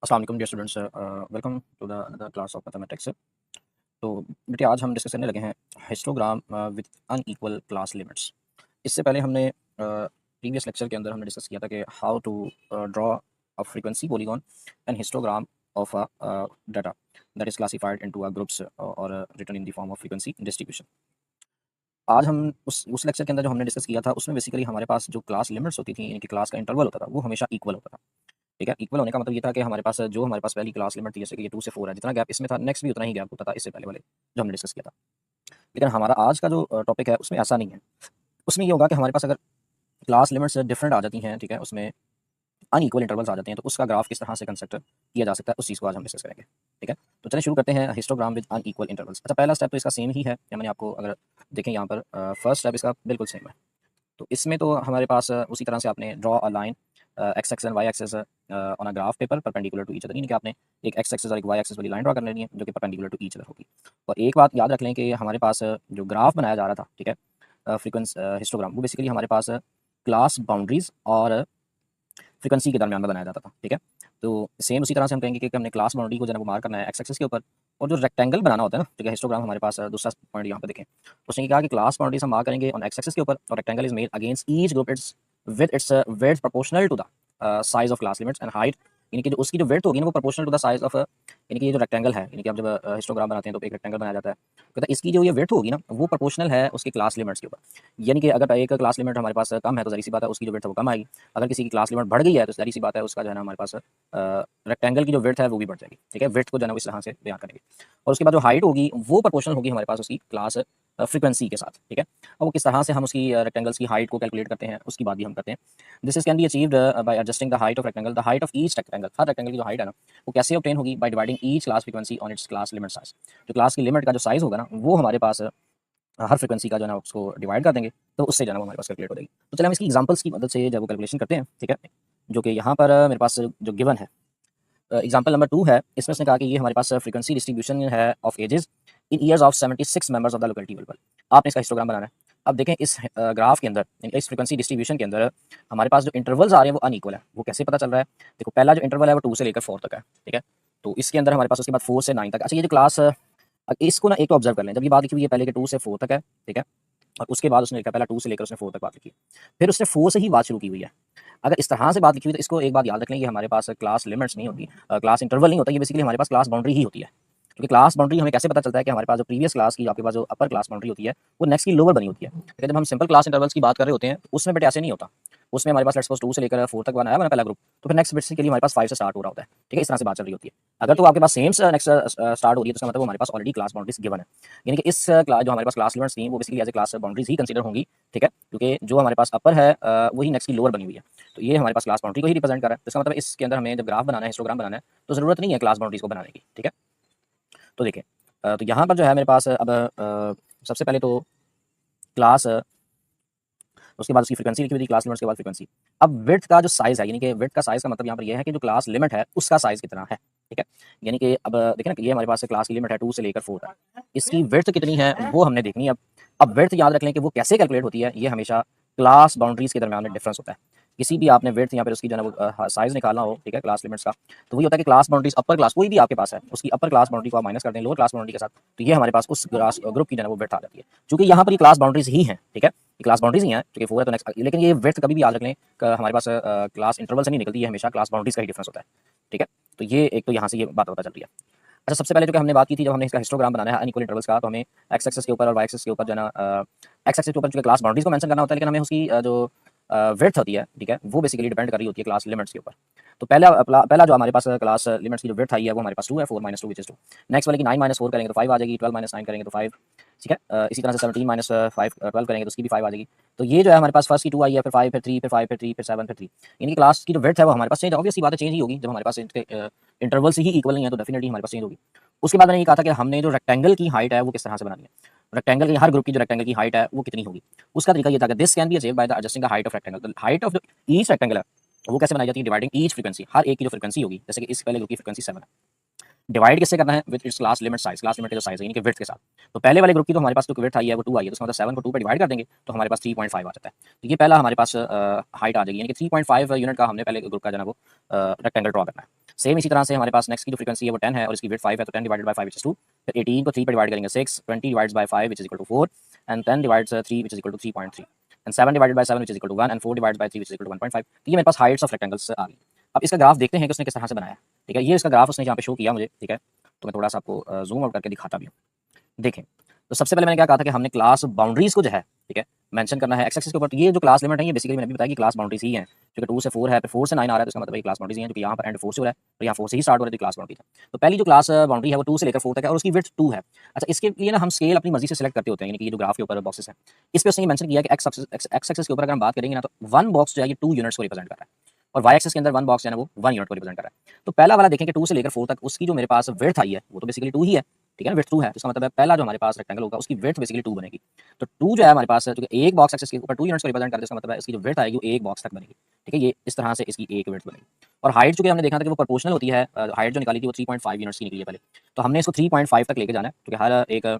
अस्सलाम वालेकुम dear students, welcome to the another class of mathematics. तो बेटे आज हम डिस्कस करने लगे हैं histogram with unequal class limits. इससे पहले हमने प्रीवियस लेक्चर के अंदर हमने डिस्कस किया था कि how to draw a frequency polygon and histogram of a data that is classified into a groups और written in the form of frequency distribution. आज हम उस लेक्चर के अंदर जो हमने डिस्कस किया था उसमें बेसिकली हमारे पास जो क्लास लिमिट्स होती थी, यानी कि क्लास का इंटरवल होता था, वो हमेशा इक्वल होता था। ठीक है, इक्वल होने का मतलब ये था कि हमारे पास पहली क्लास लिमिट थी, जैसे कि ये 2 से 4 है, जितना गैप इसमें था नेक्स्ट भी उतना ही गैप होता था इससे पहले वाले जो हमने डिस्कस किया था। लेकिन हमारा आज का जो टॉपिक है उसमें ऐसा नहीं है। उसमें ये होगा कि हमारे पास अगर क्लास लिमिट्स डिफरेंट आ जाती हैं, ठीक है, उसमें अनइक्वल इंटरवल्स आ जाते हैं, तो उसका ग्राफ किस तरह से कंस्ट्रक्ट किया जा सकता है, उस चीज़ को आज हम डिस्कस करेंगे। ठीक है, तो चलिए शुरू करते हैं हिस्टोग्राम विद अनइक्वल इंटरवल्स। अच्छा, पहला स्टेप तो इसका सेम ही है, या मैंने आपको अगर देखें यहाँ पर फर्स्ट स्टेप इसका बिल्कुल सेम है। तो इसमें तो हमारे पास उसी तरह से आपने draw a line X X and Y axes on a graph paper perpendicular to each other, यानी कि आपने एक एक्स एक्सेस और एक वाई एक्सेस वाली लाइन ड्रॉ कर लेनी है जो कि परपेंडिकुलर टू ईच अदर होगी। और एक बात याद रख लें कि हमारे पास जो ग्राफ बनाया जा रहा था, ठीक है, फ्रीक्वेंसी हिस्टोग्राम, वो बेसिकली हमारे पास क्लास बाउंड्रीज और फ्रीक्वेंसी के दरमियान में बनाया जाता था। ठीक है, तो सेम उसी तरह से हम कहेंगे कि हमने क्लास बाउंड्री को जो है वो मार्क करना है एक्स एक्सिस के ऊपर, और जो रेक्टेंगल बनाना होता है ना, ठीक है, हिस्टोग्राम हमारे पास दूसरा पॉइंट यहाँ पे देखें, उसने कहा कि क्लास बाउंड्रीज हम मार्क करेंगे ऑन एक्स एक्सिस के ऊपर, और rectangle is made against each group its with its width proportional to the size of class limits and height, यानी कि जो उसकी जो विड्थ होगी ना वो proportional to the size of, यानी कि ये जो रेक्टेंगल है, यानी कि आप जब हिस्टोग्राम बनाते हैं तो एक रेक्टेंगल बनाया जाता है, कहता है इसकी जो ये विड्थ होगी ना वो प्रोपोर्शनल है उसकी क्लास लिमिट्स के ऊपर। यानी कि अगर एक क्लास लिमिट हमारे पास कम है तो ज़ाहिर सी बात है उसकी जो विड्थ है वो कम आएगी। अगर किसी की क्लास लिमिट बढ़ गई है तो ज़ाहिर सी बात है उसका जो है ना हमारे पास रेक्टेंगल की जो विड्थ है वो भी बढ़ जाएगी। ठीक है, विड्थ को जो है ना इस तरह से बयान करेंगे, और उसके बाद जो हाइट होगी वो प्रोपोर्शनल होगी हमारे पास उसकी क्लास फ्रीक्वेंसी के साथ। ठीक है, और वो किस तरह से हम उसकी रेक्टेंगल्स की हाइट को कैलकुलेट करते हैं उसकी बात भी हम करते हैं। This is can be achieved by adjusting the height of rectangle, the height of each rectangle, her rectangle की जो हाइट है ना वो कैसे ऑब्टेन होगी, by dividing each class frequency on it's class limit size. जो क्लास की limit का जो साइज होगा ना वो हमारे पास हर फ्रीक्वेंसी का जो है ना उसको डिवाइड कर देंगे, तो उससे जो है ना वो हमारे पास कैलकुलेट हो जाएगी। तो चलिए हम इसकी एग्जांपल्स की मदद से जब वो कैलकुलेशन करते हैं, ठीक है, जो कि यहाँ पर मेरे पास जो गिवन है एग्जांपल नंबर 2 है, इसमें उसने कहा कि ये हमारे पास फ्रीक्वेंसी डिस्ट्रीब्यूशन है of ages in years of 76 members of the locality variable. आपने इसका हिस्टोग्राम बनाना है। अब देखें इस ग्राफ के अंदर, इस फ्रीक्वेंसी डिस्ट्रीब्यूशन के अंदर हमारे पास जो इंटरवल्स आ रहे हैं वो अनइक्वल है। वो कैसे पता चल रहा है? देखो, पहला जो इंटरवल है वो 2 से लेकर 4 तक है, ठीक है, तो इसके अंदर हमारे पास उसके बाद 4 से 9 तक। अच्छा, ये जो क्लास इसको ना एक तो ऑब्जर्व कर लें, जब ये बात लिखी हुई है पहले के 2 से 4 तक है, ठीक है, और उसके बाद उसने लिखा पहला 2 से लेकर उसने 4 तक बात लिखी है, फिर उसने 4 से ही बात शुरू की हुई है। अगर इस तरह से बात लिखी हुई तो इसको एक बात याद रख लें, ये हमारे पास क्लास लिमिट्स नहीं होती, क्लास इंटरवल नहीं होता, ये बेसिकली हमारे पास क्लास बाउंड्री ही होती है। क्योंकि क्लास बाउंड्री हमें कैसे पता चलता है कि हमारे पास जो प्रीवियस क्लास की आपके पास जो अपर क्लास बाउंड्री होती है वो नेक्स्ट की लोअर बनी होती है। लेकिन जब हम सिंपल क्लास इंटरवल्स की बात कर रहे होते हैं तो उसमें बेटे ऐसे नहीं होता। उसमें हमारे पास लेट्स सपोज 2 से लेकर 4 तक बनाया हुआ ना पहला ग्रुप, तो फिर नेक्स्ट बिट के लिए हमारे पास 5 से स्टार्ट हो रहा होता है। ठीक है, इस तरह से बात चल रही होती है। अगर तो आपके पास सेम नेक्स्ट स्टार्ट हो रही है तो इसका मतलब वो हमारे पास ऑलरेडी क्लास बाउंड्रीज गिवन है। यानी कि इस क्लास जो हमारे पास क्लास लिमिट्स थी वो basically as a class boundaries ही कंसीडर होंगी। ठीक है, क्योंकि जो हमारे पास अपर है वही नेक्स्ट की लोअर बनी हुई है, तो ये हमारे पास क्लास बाउंड्री को ही रिप्रेजेंट कर रहा है। तो इसका मतलब इसके अंदर हमें जब ग्राफ बनाना है, हिस्टोग्राम बनाना है, तो जरूरत नहीं है क्लास बाउंड्रीज को बनाने की। ठीक है, तो देखिए तो यहाँ पर जो है मेरे पास अब सबसे पहले तो क्लास, उसके बाद उसकी फ्रीक्वेंसी लिखी हुई थी क्लास लिमिट्स के बाद फ्रीक्वेंसी। अब विड्थ का जो साइज है, यानी कि विड्थ का साइज का मतलब यहाँ पर ये है कि जो क्लास लिमिट है उसका साइज कितना है। ठीक है, यानी कि अब देखिए ना कि ये हमारे पास क्लास की लिमिट है 2 से लेकर 4 तक, इसकी विड्थ कितनी है वो हमने देखनी है। अब विड्थ याद रख लें कि वो कैसे कैलकुलेट होती है, ये हमेशा क्लास बाउंड्रीज के दरमियान में डिफरेंस होता है। किसी भी आपने विड्थ यहाँ पर उसकी जो है वो साइज निकालना हो, ठीक है, क्लास लिमिट्स का, तो वही होता है कि क्लास बाउंड्रीज अपर क्लास कोई भी आपके पास है उसकी अपर क्लास बाउंड्री को आप माइनस कर दें लोअर क्लास बाउंड्री के साथ, तो ये हमारे पास उस क्लास ग्रुप की जो है वो विड्थ आ जाती है। क्योंकि यहाँ पर ये क्लास बाउंड्रीज ही है, ठीक है, ये क्लास बाउंड्रीज ही हैं, क्योंकि 4 है तो नेक्स्ट, लेकिन ये विड्थ कभी भी याद रख लें हमारे पास क्लास इंटरवल से नहीं निकलती है, हमेशा क्लास बाउंड्रीज का ही डिफरेंस होता है। ठीक है, तो ये एक तो यहाँ से ये बात पता चल रही है। अच्छा, सबसे पहले जो कि हमने बात की थी जब हमने इसका हिस्टोग्राम बनाना है अनइक्वल इंटरवल्स का, तो हमें एक्स एक्सिस के ऊपर और वाई एक्सिस के ऊपर जो है ना एक्स एक्सिस के ऊपर जो क्लास बाउंड्रीज को मेंशन करना होता है, लेकिन हमें उसकी जो विड्थ होती है, ठीक है, वो बेसिकली डिपेंड कर रही होती है क्लास लिमिट्स के ऊपर। तो पहला जो हमारे पास क्लास लिमिट्स की जो विड्थ आई है वो हमारे पास 2 है, 4 माइनस 2 विच इज 2। नेक्स्ट वाले की 9 माइनस 4 करेंगे तो 5 आ जाएगी, 12 माइनस 9 करेंगे तो 5। ठीक है, इसी तरह से 17 माइनस 5 12 करेंगे तो उसकी भी 5 आ जाएगी। तो ये जो है हमारे पास फर्स्ट की 2 आई है, फिर 5, फिर 3, फिर 5, फिर 3, फिर 7, फिर 3। इनकी क्लास की जो विड्थ है वो हमारे पास चेंज, ऑब्वियसली बात है चेंज ही होगी, जब हमारे पास इनके इंटरवल से ही इक्वल नहीं है तो डेफिनेटली हमारे पास चेंज होगी। उसके बाद मैंने ये कहा था कि हमने जो रेक्टेंगल की हाइट है वो किस तरह से बनानी है, रेक्टेंगल की हर ग्रुप की जो रेक्टेंगल की हाइट है वो कितनी होगी। उसका तरीका ये था कि this can be achieved by the adjusting the height of rectangle, the height of each rectangle है वो कैसे बनाई जाती है, डिवाइडिंग ईच फ्रीक्वेंसी, हर एक की जो फ्रीक्वेंसी होगी, जैसे कि इस पहले ग्रुप की फ्रीक्वेंसी 7 है, डिवाइड किससे करना है with its class limit size, class limit का जो साइज है यानी कि विड्थ के साथ। तो पहले वाले ग्रुप की तो हमारे पास जो विड्थ आई है वो 2 आई है, तो इसका मतलब 7 को 2 पे डिवाइड कर देंगे तो हमारे पास 3.5 आ जाता है। तो ये पहला हमारे पास हाइट आ जाएगी, यानी कि 3.5 यूनिट का हमने पहले ग्रुप का जो है वो रेक्टेंगल ड्रॉ करना है। सेम इसी तरह से हमारे पास नेक्स्ट की जो फ्रीक्वेंसी है वो 10 है और इसकी विड्थ 5 है, तो 10 डिवाइडेड बाय 5 विच इज 2, फिर 18 को 3 पे डिवाइड करेंगे 6, 20 divides by 5 which is equal to 4, and 10 divides 3 which is equal to 3.3, and 7 divided by 7 which is equal to 1, and 4 divided by 3 which is equal to 1.5। तो ये मेरे पास heights of rectangles आ गई। अब इसका ग्राफ देखते हैं कि उसने किस तरह से बनाया है। ठीक है, ये इसका ग्राफ उसने यहाँ पे शो किया मुझे। ठीक है, तो मैं थोड़ा सा आपको जूम आउट करके दिखाता भी हूँ। देखें, तो सबसे पहले मैंने क्या कहा था कि हमने क्लास बाउंड्रीज को जो है, ठीक है, मेंशन करना है एक्स एक्सिस के ऊपर। तो ये जो क्लास लिमिट है ये बेसिकली मैंने भी बताया कि क्लास बाउंड्रीज ही है, क्योंकि 2 से 4 है, फिर 4 से 9 आ रहा है, तो इसका मतलब है क्लास बाउंड्रीज ही है, क्योंकि यहाँ पर एंड 4 से हो रहा है, तो यहाँ 4 से ही स्टार्ट हो रहा है, तो क्लास बाउंड्री है। तो पहली जो क्लास बाउंड्री है वो 2 से लेकर 4 तक है और उसकी विड्थ 2 है। अच्छा, इसके लिए ना हम स्केल अपनी मर्जी से सिलेक्ट करते होते हैं, यानी कि ये जो ग्राफ के ऊपर बॉक्सेस है, इस पे उसने ये मेंशन किया कि एक्स एक्सिस के ऊपर अगर हम बात करेंगे ना, तो 1 बॉक्स जो है ये 2 यूनिट्स को रिप्रेजेंट कर रहा है, और वाई एक्सिस के अंदर 1 बॉक्स है ना वो 1 यूनिट को रिप्रेजेंट कर रहा है। तो पहला वाला देखें कि 2 से लेकर 4 तक उसकी जो मेरे पास विड्थ आई है वो तो बेसिकली 2 ही है। ठीक है ना, विड्थ 2 है, तो इसका मतलब है पहला जो हमारे पास रेक्टेंगल होगा उसकी विड्थ बेसिकली 2 बनेगी। तो 2 जो है हमारे पास, क्योंकि एक बॉक्स एक्सिस के ऊपर 2 यूनिट्स को रिप्रेजेंट करते हैं, इसका मतलब है इसकी जो विड्थ आएगी वो एक बॉक्स तक बनेगी। ठीक है, ये इस तरह से इसकी एक विड्थ बनेगी। और हाइट चूंकि हमने देखा था कि वो प्रोपोर्शनल होती है, हाइट जो निकाली थी वो 3.5 यूनिट्स की निकली है पहले, तो हमने इसको 3.5 तक लेके जाना है, क्योंकि हर एक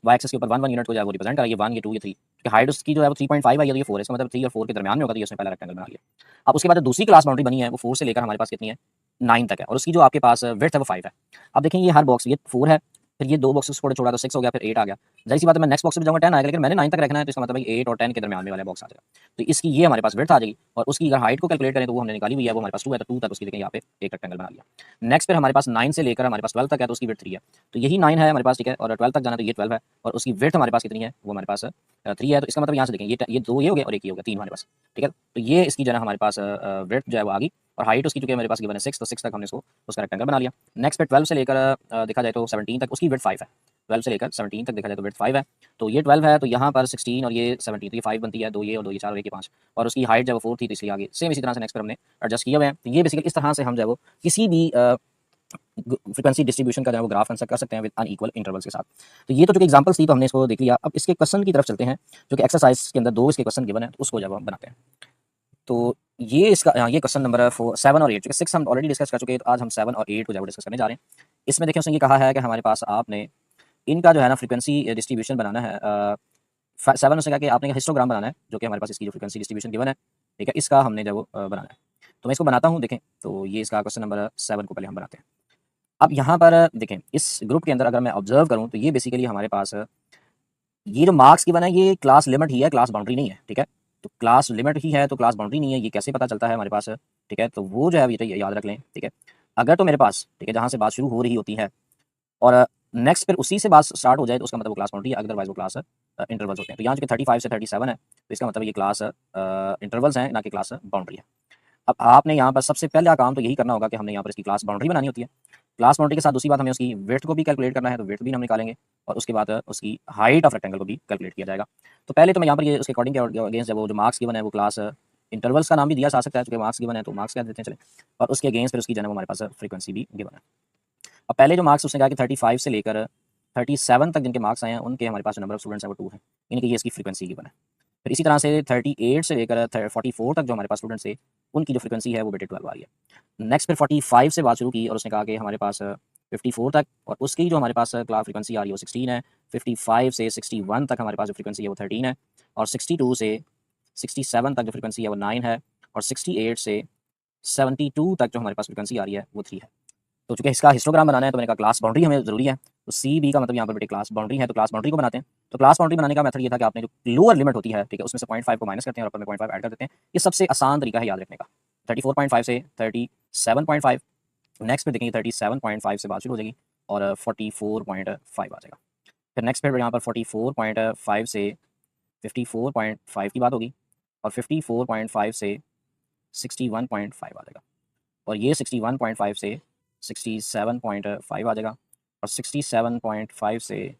वाई एक्सिस के ऊपर 1 1 यूनिट को जो है वो रिप्रेजेंट करेगी, 1 ये 2 ये 3, क्योंकि हाइट उसकी जो है वो 3.5 आई है, तो ये 4 है, इसका मतलब 3 और 4 के दरमियान में होगा, तो ये उसने पहला रेक्टेंगल बना लिया। अब उसके बाद दूसरी क्लास बाउंड्री बनी है वो 4 से लेकर हमारे पास कितनी है, 9 तक है, और उसकी जो आपके पास विड्थ है वो 5 है। अब देखें ये हर बॉक्स ये 4 है, फिर ये 2 बॉक्सेस थोड़े छोड़ा तो 6 हो गया, फिर 8 आ गया। जाहिर सी बात है मैं नेक्स्ट बॉक्स में जाऊँगा 10 आएगा, लेकिन मैंने 9 तक रखना है, तो इसका मतलब है 8 और 10 के दरमियान में वाला बॉक्स आ जाएगा। तो इसकी ये हमारे पास विड्थ आ जाएगी, और उसकी अगर हाइट को कैलकुलेट करें तो वो हमने निकाली हुई है, वो हमारे पास 2 है, तो 2 तक उसकी देखें यहाँ पे एक रेक्टेंगल बना लिया। नेक्स्ट फिर हमारे पास 9 से लेकर हमारे पास 12 तक है, तो उसकी विड्थ 3 है, तो यही 9 है हमारे पास। ठीक है, और 12 तक जाना तो ये 12 है, और उसकी विड्थ हमारे पास कितनी है, वो हमारे पास 3 है, तो इसका मतलब यहाँ से देखें ये 2 ये हो गए और एक ये हो गया, 3 हमारे पास। ठीक है, तो ये इसकी जो है हमारे पास विड्थ जो है वो आ गई, और हाइट उसकी चूंकि मेरे पास गिवन है 6, तो 6 तक हमने इसको उसका रेक्टेंगल बना लिया। नेक्स्ट पे 12 से लेकर देखा जाए तो 17 तक उसकी विड्थ 5 है, 12 से लेकर 17 तक देखा जाए तो विड्थ 5 है, तो ये 12 है, तो यहाँ पर 16 और ये 17, तो ये 5 बनती है, 2 ये और 2 ये 4 और 1 ये 5, और उसकी हाइट जो है वो 4 थी, तो इसलिए आगे सेम इसी तरह से नेक्स्ट पर हमने एडजस्ट किए हुए हैं। तो ये बेसिकली इस तरह से हम जो है वो किसी भी फ्रीक्वेंसी डिस्ट्रीब्यूशन का जो है वो ग्राफ आंसर कर सकते हैं विद अनइक्वल इंटरवल्स के साथ। तो ये तो जो एग्जांपल्स थी तो हमने इसको देख लिया। अब इसके क्वेश्चन की तरफ चलते हैं, जो कि एक्सरसाइज के अंदर 2 इसके क्वेश्चन गिवन है, तो उसको जब हम बनाते हैं। तो ये इसका ये क्वेश्चन नंबर 7 और 8, 6 हम ऑलरेडी डिस्कस कर चुके हैं, तो आज हम 7 और 8 को जब डिस्कस करने जा रहे हैं। इसमें देखिए उसने ये कहा है कि हमारे पास आपने इनका जो है ना फ्रीक्वेंसी डिस्ट्रीब्यूशन बनाना है। 7 उसने कहा कि आपने हिस्टोग्राम बनाना है, जो कि हमारे पास इसकी जो फ्रीक्वेंसी डिस्ट्रीब्यूशन गिवन है, ठीक है, इसका हमने जब वो बनाना है। तो मैं इसको बनाता हूँ, देखें, तो ये इसका क्वेश्चन नंबर 7 को पहले हम बनाते हैं। अब यहाँ पर देखें इस ग्रुप के अंदर अगर मैं ऑब्जर्व करूँ तो ये बेसिकली हमारे पास ये जो मार्क्स गिवन है ये क्लास लिमिट ही है, क्लास बाउंड्री नहीं है। ठीक है, तो क्लास लिमिट ही है तो क्लास बाउंड्री नहीं है, ये कैसे पता चलता है हमारे पास। ठीक है, तो वो जो है ये याद रख लें। ठीक है, अगर तो मेरे पास, ठीक है, जहाँ से बात शुरू हो रही होती है और नेक्स्ट फिर उसी से बात स्टार्ट हो जाए, तो उसका मतलब वो क्लास बाउंड्री है, अदरवाइज वो क्लास इंटरवल्स होते हैं। तो यहाँ चूंकि 35 से 37 है, तो इसका मतलब ये क्लास इंटरवल्स हैं, ना कि क्लास बाउंड्री है। अब आपने यहाँ पर सबसे पहला काम तो यही करना होगा कि हमने यहाँ पर इसकी क्लास बाउंड्री बनानी होती है। क्लास बाउंड्री के साथ दूसरी बात हमें उसकी विड्थ को भी कैलकुलेट करना है, तो विड्थ भी हम निकालेंगे, और उसके बाद उसकी हाइट ऑफ रेक्टेंगल को भी कैलकुलेट किया जाएगा। तो पहले तो मैं यहाँ पर ये उसके अकॉर्डिंग के अगेंस्ट वो जो मार्क्स गिवन है वो क्लास इंटरवल्स का नाम भी दिया जा सकता है, क्योंकि मार्क्स गिवन है तो मार्क्स क्या देते हैं चले, और उसके अगेंस्ट फिर उसकी जो है हमारे पास फ्रीक्वेंसी भी गिवन है। अब पहले जो मार्क्स उसने कहा कि 35 से लेकर 37 तक जिनके मार्क्स आए हैं उनके हमारे पास जो नंबर ऑफ स्टूडेंट्स है वो 2 है, यानी कि ये इसकी फ्रीक्वेंसी गिवन है। फिर इसी तरह से 38 से लेकर 44 तक जो हमारे पास स्टूडेंट्स थे उनकी जो फ्रीक्वेंसी है वो बेटे 12 आ रही है। नेक्स्ट फिर 45 से बात शुरू की और उसने कहा कि हमारे पास 54 तक, और उसकी जो हमारे पास क्लास फ्रीक्वेंसी आ रही है वो 16 है। 55 से 61 तक हमारे पास जो फ्रीक्वेंसी है वो 13 है, और 62 से 67 तक जो फ्रीक्वेंसी है वो 9 है, और 68 से 72 तक जो हमारे पास फ्रीक्वेंसी आ रही है वो 3 है। तो चूंकि इसका हिस्टोग्राम बनाना है तो मैंने कहा क्लास बाउंड्री हमें जरूरी है, तो सी बी का मतलब यहाँ पर बेटे क्लास बाउंड्री है, तो क्लास बाउंड्री को बनाते हैं। तो क्लास बाउंड्री बनाने का मेथड ये था कि आपने जो लोअर लिमिट होती है, ठीक है, उसमें से 0.5 को माइनस करते हैं और ऊपर में 0.5 ऐड कर देते हैं। ये सबसे आसान तरीका है याद रखने का। 34.5 से 37.5, नेक्स्ट पे देखेंगे 37.5 से बात शुरू हो जाएगी और 44.5 आ जाएगा। फिर नेक्स्ट पे यहाँ पर 44.5 से 54.5 की बात होगी, और 54.5 से 61.5 आ जाएगा, और ये 61.5 से 67.5 आ जाएगा, और 67.5 से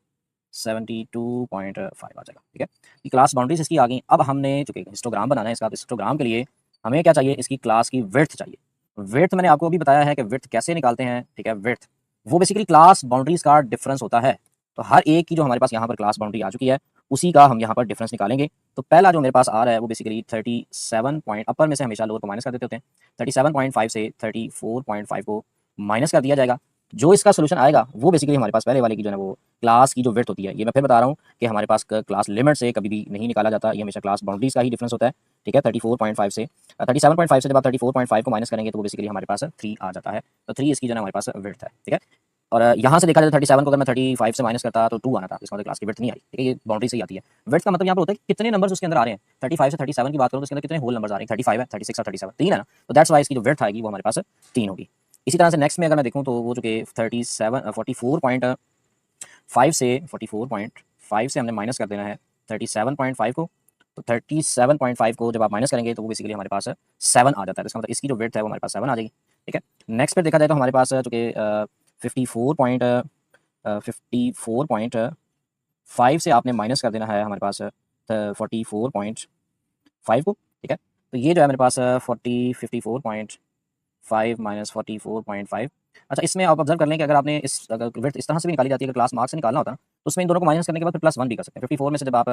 72.5 आ जाएगा। ठीक है, ये क्लास बाउंड्रीज इसकी आ गई। अब हमने जो कि हिस्टोग्राम बनाना है इसका, हिस्टोग्राम के लिए हमें क्या चाहिए, इसकी क्लास की विड्थ चाहिए। विड्थ मैंने आपको अभी बताया है कि विड्थ कैसे निकालते हैं। ठीक है, विड्थ वो बेसिकली क्लास बाउंड्रीज का डिफरेंस होता है। तो हर एक की जो हमारे पास यहाँ पर क्लास बाउंड्री आ चुकी है उसी का हम यहाँ पर डिफरेंस निकालेंगे। तो पहला जो मेरे पास आ रहा है वो बेसिकली 37 पॉइंट, अपर में से हमेशा लोअर को माइनस कर देते होते हैं, 37.5 से 34.5 को माइनस कर दिया जाएगा, जो इसका सोल्यूशन आएगा वो बेसिकली हमारे पास पहले वाले की जो है ना वो क्लास की जो विड्थ होती है, ये मैं फिर बता रहा हूँ कि हमारे पास क्लास लिमिट से कभी भी नहीं निकाला जाता, ये हमेशा क्लास बाउंड्रीज का ही डिफरेंस होता है। ठीक है, 34.5 से 37.5 से जब आप 34.5 को माइनस करेंगे तो वो बेसिकली हमारे पास 3 आ जाता है। तो 3 इसकी जो है हमारे पास विड्थ है। ठीक है, और यहाँ से देखा जाए 37 को अगर मैं 35 से माइनस करता तो 2 आना था, इसका मतलब क्लास की विड्थ नहीं आई। ठीक है, ये बाउंड्री से ही आती है। विड्थ का मतलब यहाँ पर होता है कि कितने नंबर्स उसके अंदर आ रहे हैं। 35 से 37 की बात करूँ तो इसके अंदर कितने होल नंबर्स आ रहे हैं, 35 है, 36 और 37 3 है ना, तो दैट्स वाई इसकी जो विड्थ आएगी वो हमारे पास 3 होगी। इसी तरह से नेक्स्ट में अगर मैं देखूँ तो वो जो कि 44.5 से 44.5 से हमने माइनस कर देना है 37.5 को, तो 37.5 को जब आप माइनस करेंगे तो वो बेसिकली हमारे पास 7 आ जाता है। तो इसका मतलब इसकी जो विड्थ है वो हमारे पास 7 आ जाएगी। ठीक है, नेक्स्ट पर देखा जाए तो हमारे पास जो कि 54.5 से आपने माइनस कर देना है हमारे पास 44.5 को। ठीक है, तो ये जो है मेरे पास 54.5 माइनस 44.5। अच्छा, इसमें आप ऑब्जर्व कर लें कि अगर आपने अगर विड्थ इस तरह से भी निकाली जाती है, अगर क्लास मार्क्स से निकालना होता है ना, तो उसमें इन दोनों को माइनस करने के बाद फिर +1 भी कर सकते हैं। 54 में से जब आप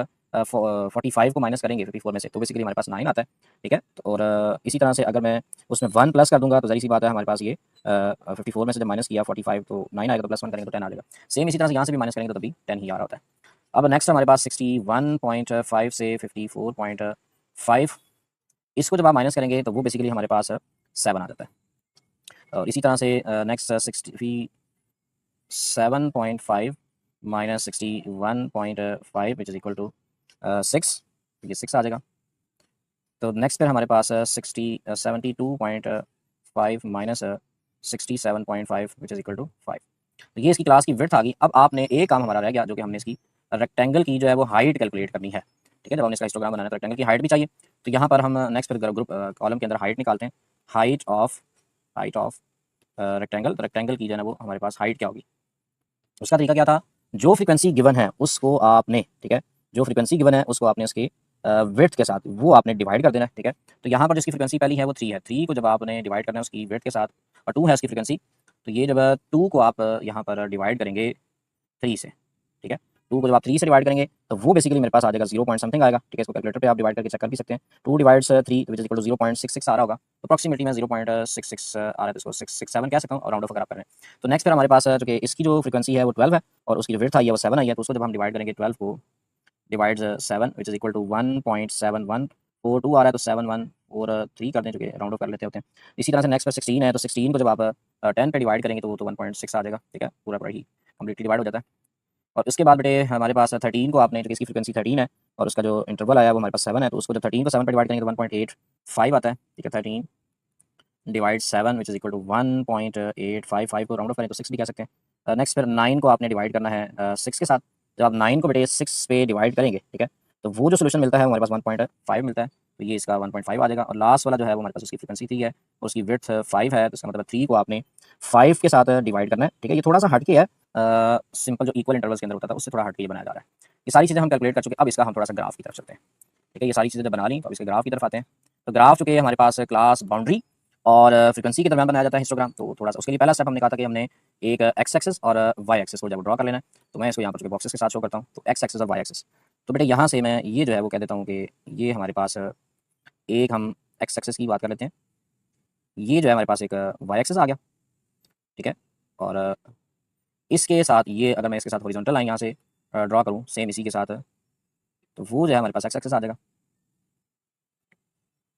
45 को माइनस करेंगे 54 में से, तो बेसिकली हमारे पास 9 आता है। ठीक है, तो और इसी तरह से अगर मैं उसमें 1 प्लस कर दूंगा तो ज़ाहिर सी बात है हमारे पास ये 54 में से जब माइनस किया 45 तो 9 आएगा, तो +1 करेंगे तो 10 आ जाएगा। सेम इसी तरह से यहाँ से भी माइनस करेंगे तो तभी 10 ही आ रहा होता है। अब नेक्स्ट हमारे पास 61.5 से 54.5, इसको जब आप माइनस करेंगे तो वो बेसिकली हमारे पास 7 आ जाता है। और इसी तरह से next 67.5 minus 61.5 which is equal to 6, ये 6 आ जाएगा। तो नेक्स्ट फिर हमारे पास 72.5 minus 67.5 which is equal to 5। तो ये इसकी क्लास की विड्थ आ गई। अब आपने एक काम हमारा रह गया, जो कि हमने इसकी रेक्टेंगल की जो है वो हाइट कैलकुलेट करनी है। ठीक है, जब हमने इसका हिस्टोग्राम बनाना है तो रेक्टेंगल की हाइट भी चाहिए। तो यहाँ पर हम नेक्स्ट फिर ग्रुप कॉलम के अंदर हाइट निकालते हैं। हाइट ऑफ रेक्टेंगल, तो रेक्टेंगल की जो है ना वो हमारे पास हाइट क्या होगी, उसका तरीका क्या था, जो फ्रीक्वेंसी गिवन है उसको आपने, ठीक है, जो फ्रीक्वेंसी गिवन है उसको आपने उसके विड्थ के साथ वो आपने डिवाइड कर देना है। ठीक है, तो यहाँ पर जिसकी फ्रीक्वेंसी पहली है वो 3 है, 3 को जब आपने डिवाइड करना है उसकी विड्थ के साथ, और 2 है उसकी फ्रीक्वेंसी, तो ये जब 2 को आप यहाँ पर डिवाइड करेंगे 3 से, ठीक है, 2 को जब आप 3 से डिवाइड करेंगे तो वो बेसिकली मेरे पास आ जाएगा 0 पॉइंट समथिंग आएगा। ठीक है, इसको कैलकुलेटर पे आप डिवाइड करके चेक कर भी सकते हैं। 2 divides 3 which is equal to 0.66 आ रहा होगा, तो अप्रॉक्सीमेटली मैं 0.66 आ रहा है, तो इसको 667 कह सकता हूँ, और राउंड ऑफ अगर आप करें। तो नेक्स्ट फिर हमारे पास जो कि इसकी जो फ्रीक्वेंसी है वो 12 है और उसकी जो विड्थ आई है वो 7 आई है, तो उसको जब हम डिवाइड करेंगे 12 को divides 7 which is equal to 1.7142 आ रहा है, तो 7 1 और 3 कर दें, जो कि राउंड ऑफ कर लेते होते हैं। इसी तरह से नेक्स्ट पर 16 है, तो 16 को जब आप 10 पे डिवाइड करेंगे तो वो तो 1.6 आ जाएगा। ठीक है, पूरा पूरा ही कंप्लीटली डिवाइड हो जाता है। और उसके बाद बेटे हमारे पास 13 को आपने, जो कि इसकी फ्रीक्वेंसी 13 है और उसका जो इंटरवल आया वो हमारे पास 7 है, तो उसको जब 13 को 7 पे डिवाइड करेंगे तो 1.85 आता है। ठीक है, 13 divide 7 which is equal to 1.855 को राउंड ऑफ करें तो 6 भी कह सकते हैं। नेक्स्ट फिर 9 को आपने डिवाइड करना है 6 के साथ। जब आप 9 को बेटे 6 पे डिवाइड करेंगे, ठीक है, तो वो जो सोल्यूशन मिलता है हमारे पास 1.5 मिलता है, तो ये इसका 1.5 आ जाएगा। और लास्ट वाला जो है वो हमारे पास उसकी फ्रीक्वेंसी 3 है और उसकी विड्थ 5 है, तो इसका मतलब 3 को आपने 5 के साथ डिवाइड करना है। ठीक है, ये थोड़ा सा हटके है, सिंपल जो इक्वल इंटरवल्स के अंदर होता था उससे थोड़ा हटके ये बनाया जा रहा है। ये सारी चीज़ें हम कैलकुलेट कर चुके हैं, अब इसका हम थोड़ा सा ग्राफ की तरफ चलते हैं। ठीक है, ये सारी चीज़ें जब बना ली तो अब इसके ग्राफ की तरफ आते हैं। तो ग्राफ चूँकि हमारे पास क्लास बाउंड्री और फ्रीक्वेंसी के दरमियान बनाया जाता है हिस्टोग्राम, तो थोड़ा सा उसके लिए पहला स्टेप हमने कहा था कि हमने एक एक्स एक्सिस और वाई एक्सिस को जब ड्रॉ कर लेना है, तो मैं इसको यहाँ पर बॉक्सेस के साथ शो करता हूँ। तो एक्स एक्सिस और वाई एक्सिस, तो बेटे यहाँ से मैं ये जो है वो कह देता हूँ कि ये हमारे पास एक हम एक्स एक्सिस की बात कर लेते हैं, ये जो है हमारे पास एक वाई एक्सिस आ गया। ठीक है, और इसके साथ ये अगर मैं इसके साथ हॉरिजॉन्टल लाइन यहाँ से ड्रॉ करूँ सेम इसी के साथ, तो वो जो है हमारे पास एक्स एक्सिस आ जाएगा।